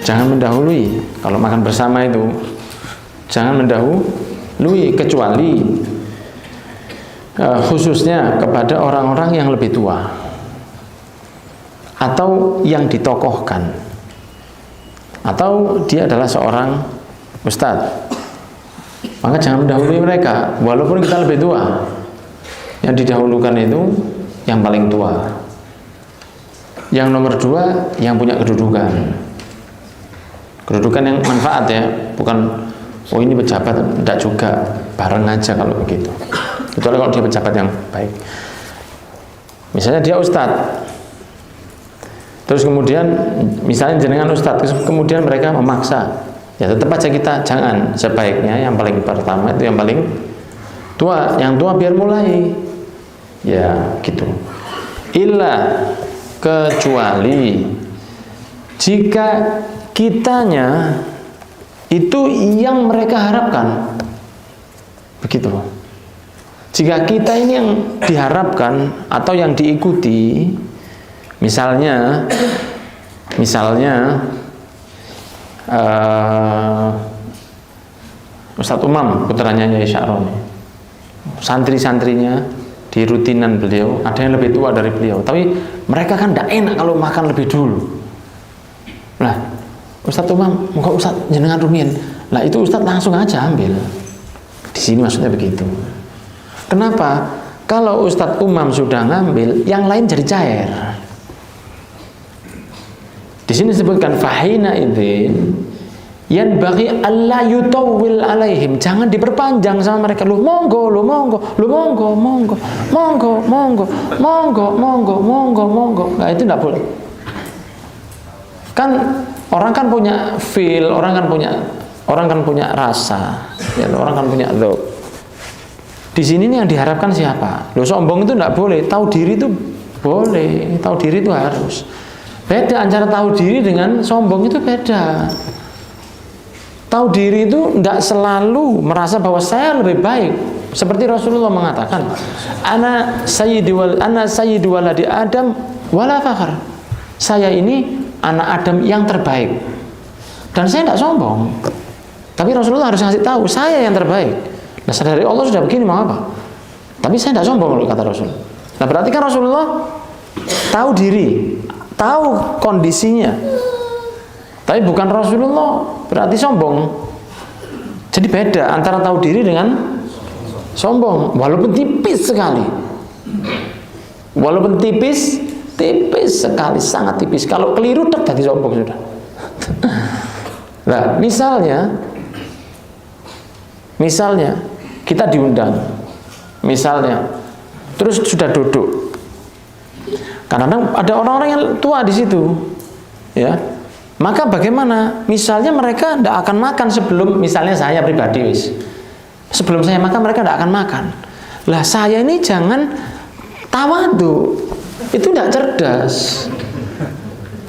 jangan mendahului. Kalau makan bersama itu jangan mendahului, kecuali khususnya kepada orang-orang yang lebih tua atau yang ditokohkan, atau dia adalah seorang ustadz, maka jangan mendahului mereka walaupun kita lebih tua. Yang didahulukan itu yang paling tua, yang nomor dua yang punya kedudukan yang manfaat ya, bukan oh ini pejabat, tidak juga, bareng aja kalau begitu, kecuali kalau dia pejabat yang baik. Misalnya dia ustadz, terus kemudian misalnya jenengan ustadz, kemudian mereka memaksa, ya tetap aja kita jangan, sebaiknya yang paling pertama itu yang paling tua, yang tua biar mulai, ya gitu. Illa, kecuali jika kitanya itu yang mereka harapkan, begitu. Jika kita ini yang diharapkan atau yang diikuti, misalnya Ustadz Umam, putranya Nyai Sya'roni, santri-santrinya di rutinan beliau ada yang lebih tua dari beliau, tapi mereka kan tidak enak kalau makan lebih dulu. Nah, Ustadz Umam, muka Ustadz jenengan rumiyin. Lah itu Ustadz langsung aja ambil. Di sini maksudnya begitu. Kenapa? Kalau Ustadz Umam sudah ngambil, yang lain jadi cair. Di sini disebutkan fahina idzin yan bagi alla yutawwil alaihim, jangan diperpanjang sama mereka. Lu monggo. Nah, itu tidak boleh. Kan orang kan punya feel, orang kan punya rasa, ya, orang kan punya dzauq. Di sini nih yang diharapkan siapa? Lo sombong itu tidak boleh, tahu diri itu boleh, tahu diri itu harus. Beda antara tahu diri dengan sombong, itu beda. Tahu diri itu tidak selalu merasa bahwa saya lebih baik. Seperti Rasulullah mengatakan, ana sayyidu waladi Adam wala fakhr. Saya ini anak Adam yang terbaik. Dan saya tidak sombong. Tapi Rasulullah harus ngasih tahu, saya yang terbaik. Nah, dari Allah sudah begini, mau apa? Tapi saya tidak sombong, kata Rasul. Nah, berarti kan Rasulullah tahu diri, tahu kondisinya. Tapi bukan Rasulullah berarti sombong. Jadi beda antara tahu diri dengan sombong, walaupun tipis sekali. Walaupun tipis sekali, sangat tipis. Kalau keliru tak jadi sombong sudah. Nah, misalnya kita diundang, misalnya, terus sudah duduk. Karena ada orang-orang yang tua di situ, ya. Maka bagaimana? Misalnya mereka tidak akan makan sebelum, misalnya saya pribadi, sebelum saya makan mereka tidak akan makan. Lah saya ini jangan tawadhu, itu tidak cerdas,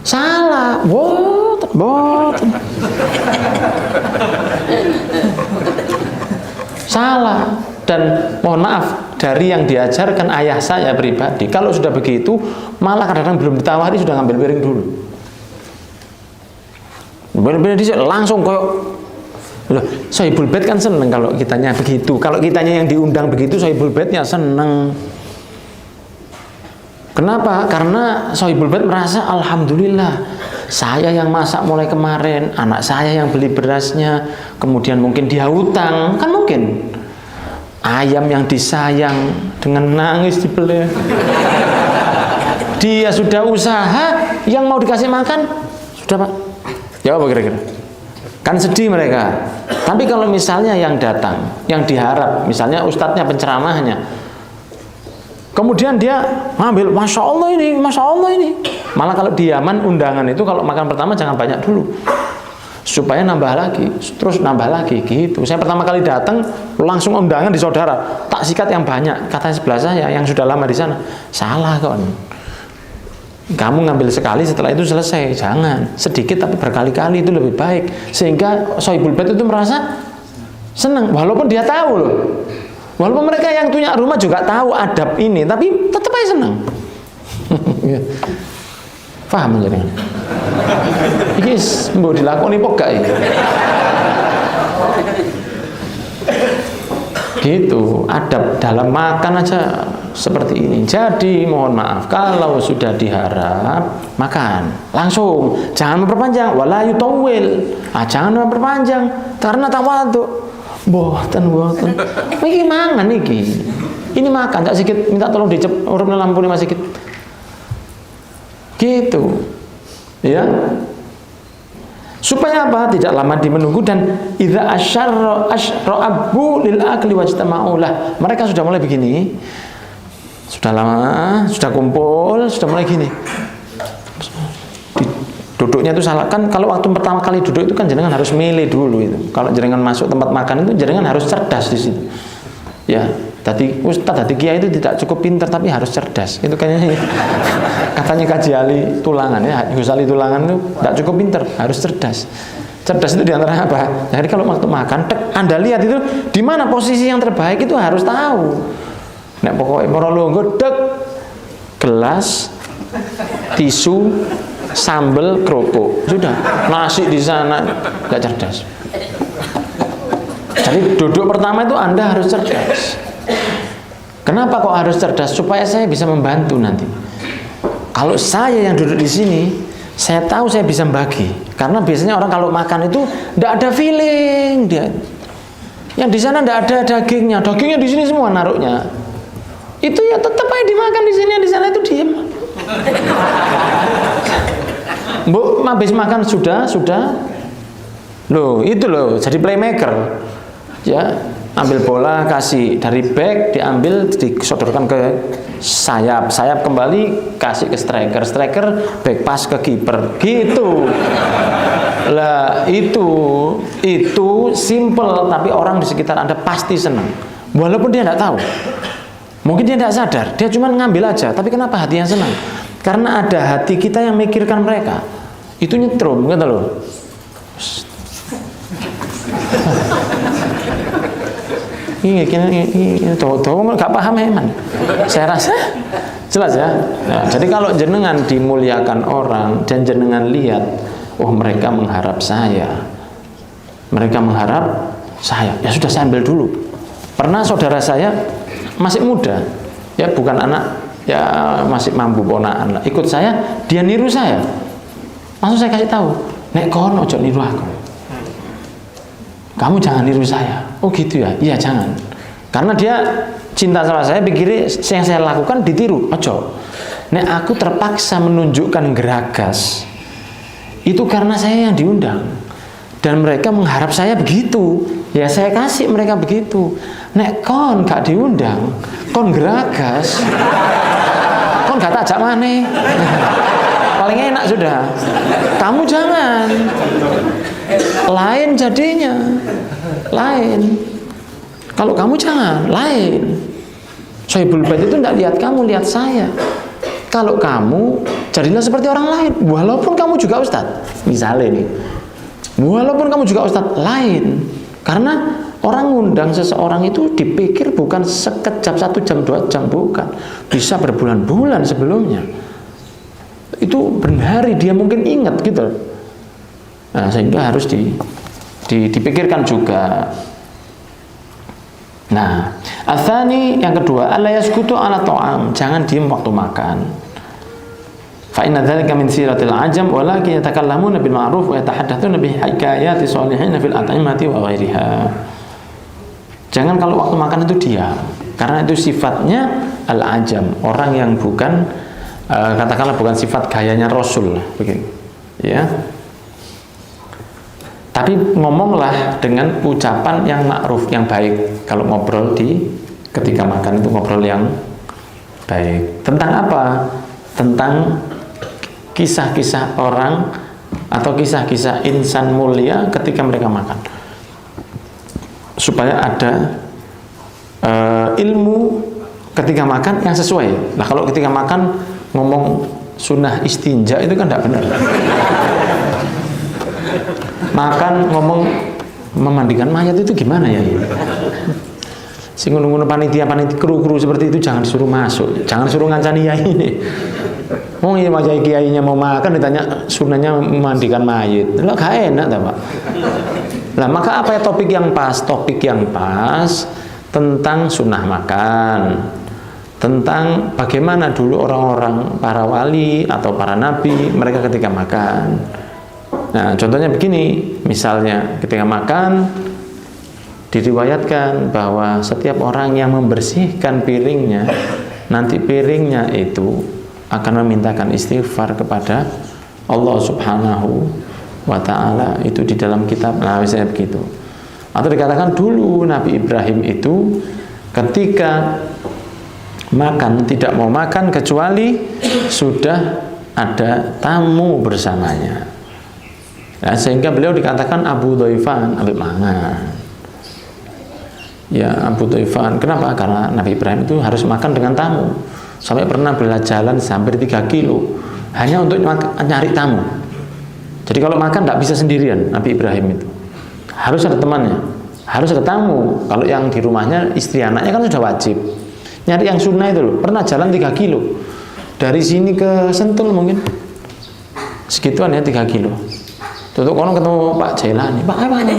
salah, bot. Salah. Dan mohon maaf, dari yang diajarkan ayah saya pribadi, kalau sudah begitu malah kadang-kadang belum ditawari sudah ngambil piring dulu. Benar-benar dia langsung koyok. Loh, Sohibul Bait kan seneng kalau kitanya begitu. Kalau kitanya yang diundang begitu, Sohibul Baitnya seneng. Kenapa? Karena Sohibul Bait merasa alhamdulillah, saya yang masak mulai kemarin, anak saya yang beli berasnya, kemudian mungkin dia hutang, kan mungkin. Ayam yang disayang dengan nangis dibeli. Dia sudah usaha, yang mau dikasih makan sudah, Pak. Ya apa kira-kira? Kan sedih mereka. Tapi kalau misalnya yang datang, yang diharap, misalnya ustadznya, penceramahnya, kemudian dia ngambil, Masya Allah ini. Malah kalau di Yaman undangan itu kalau makan pertama jangan banyak dulu, supaya nambah lagi, terus nambah lagi gitu. Saya pertama kali datang langsung undangan di saudara, tak sikat yang banyak. Kata sebelah saya yang sudah lama di sana, salah kon. Kamu ngambil sekali, setelah itu selesai. Jangan, sedikit tapi berkali-kali, itu lebih baik. Sehingga Sohibul Bait itu merasa senang, walaupun dia tahu loh. Walaupun mereka yang punya rumah juga tahu adab ini, tapi tetap aja senang. Paham menjadi? Iki mbok dilakoni apa gak iki? Gitu, adab dalam makan aja seperti ini. Jadi mohon maaf kalau sudah diharap makan langsung, jangan memperpanjang. Wala yutawil, jangan memperpanjang karena tawadhu. Boten. Iki mangan iki. Ini makan tak sikit minta tolong dicep urip lampu ini masih sikit. Gitu. Ya. Supaya apa? Tidak lama menunggu dan idza asyrabu lil akli wajtama'ulah. Mereka sudah mulai begini. Sudah lama, sudah kumpul, sudah mulai gini. Duduknya itu salah kan, kalau waktu pertama kali duduk itu kan jenengan harus milih dulu itu. Kalau jenengan masuk tempat makan itu jenengan harus cerdas di situ. Ya, tadi ustaz, tadi kiai itu tidak cukup pintar tapi harus cerdas. Itu kayaknya katanya Kaji Ali Tulangan ya, Gus Ali Tulangan itu tidak cukup pintar, harus cerdas. Cerdas itu diantara apa? Jadi kalau waktu makan, Anda lihat itu di mana posisi yang terbaik itu harus tahu. Nek pokoknya moro lungguh dek gelas, tisu, sambel, kerupuk, sudah nasi di sana, nggak cerdas. Jadi duduk pertama itu Anda harus cerdas. Kenapa kok harus cerdas? Supaya saya bisa membantu nanti. Kalau saya yang duduk di sini, saya tahu saya bisa bagi. Karena biasanya orang kalau makan itu tidak ada feeling dia. Yang di sana tidak ada dagingnya, dagingnya di sini semua naruhnya. Itu ya tetap aja dimakan di sini, di sana itu diem. Bu, habis makan sudah. Loh, itu loh, jadi playmaker. Ya, ambil bola, kasih dari back, diambil, disodorkan ke sayap kembali, kasih ke striker, back pass ke kiper, gitu. Lah itu simple, tapi orang di sekitar Anda pasti senang, walaupun dia tidak tahu. Mungkin dia tidak sadar, dia cuma ngambil aja, tapi kenapa hatinya senang? Karena ada hati kita yang mikirkan mereka. Itu nyetrum, gitu loh. Ini tahu nggak paham emang. Saya rasa jelas ya. Nah, jadi kalau jenengan dimuliakan orang dan jenengan lihat, oh mereka mengharap saya, ya sudah saya ambil dulu. Pernah saudara saya masih muda, ya bukan anak, ya masih mampu ponakan lah. Ikut saya, dia niru saya. Langsung saya kasih tahu, nek kon ojo niru aku. Kamu jangan niru saya. Oh gitu ya? Iya jangan. Karena dia cinta sama saya, pikir yang saya lakukan ditiru. Ojo. Nek aku terpaksa menunjukkan geragas, itu karena saya yang diundang. Dan mereka mengharap saya begitu. Ya saya kasih mereka begitu. Nek kon gak diundang, kon geragas, kon gak tajak maneh. Paling enak sudah. Kamu jangan. Lain jadinya, lain. Kalau kamu jangan, lain. Sohibul Bait itu tidak lihat kamu, lihat saya. Kalau kamu jadilah seperti orang lain, walaupun kamu juga ustadz, misalnya nih, walaupun kamu juga ustadz, lain. Karena orang ngundang seseorang itu dipikir bukan sekejap 1 jam 2 jam, bukan. Bisa berbulan-bulan sebelumnya. Itu berhari dia mungkin ingat gitu. Nah, sehingga harus dipikirkan juga. Nah, atsani yang kedua, alla yaskutu ala ta'am, jangan diem waktu makan. Fa inna dzalika min siratil ajam walakin yatakallamuna bil ma'ruf wa yatahaddatsuna bi hikayati sholihin fil at'imati wa ghairiha. Jangan kalau waktu makan itu diam, karena itu sifatnya al-ajam, orang yang bukan katakanlah bukan sifat gayanya Rasul begini. Ya. Tapi ngomonglah dengan ucapan yang ma'ruf, yang baik. Kalau ngobrol ketika makan itu ngobrol yang baik. Tentang apa? Tentang kisah-kisah orang atau kisah-kisah insan mulia ketika mereka makan. Supaya ada ilmu ketika makan yang sesuai. Nah kalau ketika makan ngomong sunnah istinja itu kan tidak benar. Makan ngomong memandikan mayat itu gimana ya? Si ngono-ngono panitia kru-kru seperti itu jangan disuruh masuk, jangan suruh ngancani ya ini. Oh iya, masa kiainya mau makan ditanya sunahnya memandikan mayit. Lah gak enak ta, Pak. Lah maka apa ya topik yang pas? Topik yang pas tentang sunnah makan. Tentang bagaimana dulu orang-orang para wali atau para nabi mereka ketika makan. Nah, contohnya begini, misalnya ketika makan diriwayatkan bahwa setiap orang yang membersihkan piringnya, nanti piringnya itu akan memintakan istighfar kepada Allah Subhanahu wa ta'ala. Itu di dalam kitab, nah misalnya begitu. Atau dikatakan dulu Nabi Ibrahim itu ketika makan tidak mau makan kecuali sudah ada tamu bersamanya. Nah, sehingga beliau dikatakan Abu Dhaifan, Abid mangan. Ya, Abu Dhaifan. Kenapa? Karena Nabi Ibrahim itu harus makan dengan tamu. Sampai pernah bela jalan hampir 3 kilo hanya untuk nyari tamu. Jadi kalau makan tidak bisa sendirian Nabi Ibrahim itu. Harus ada temannya, harus ada tamu. Kalau yang di rumahnya istri anaknya kan sudah wajib. Nyari yang sunnah itu loh. Pernah jalan 3 kilo. Dari sini ke Sentul mungkin segituan ya 3 kilo. Tutup kono ketemu Pak Jailani. Pak apa ini?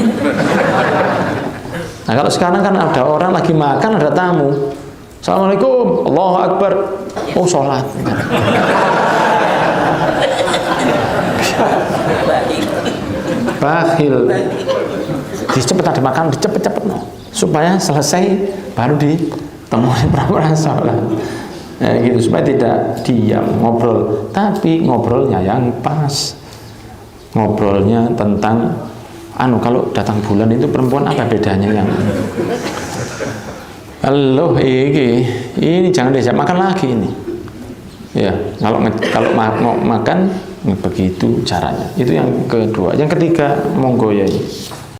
Nah kalau sekarang kan ada orang lagi makan ada tamu. Assalamualaikum, Allahu Akbar. Oh sholat. Bakhil. Dicepet dimakan, dicepet-cepet no. Supaya selesai baru ditemui pura-pura sholat. Nah, gitu supaya tidak diam ngobrol, tapi ngobrolnya yang pas. Ngobrolnya tentang kalau datang bulan itu perempuan apa bedanya yang halo ini jangan diajak makan lagi ini ya kalau mau makan begitu caranya. Itu yang kedua. Yang ketiga monggo ya.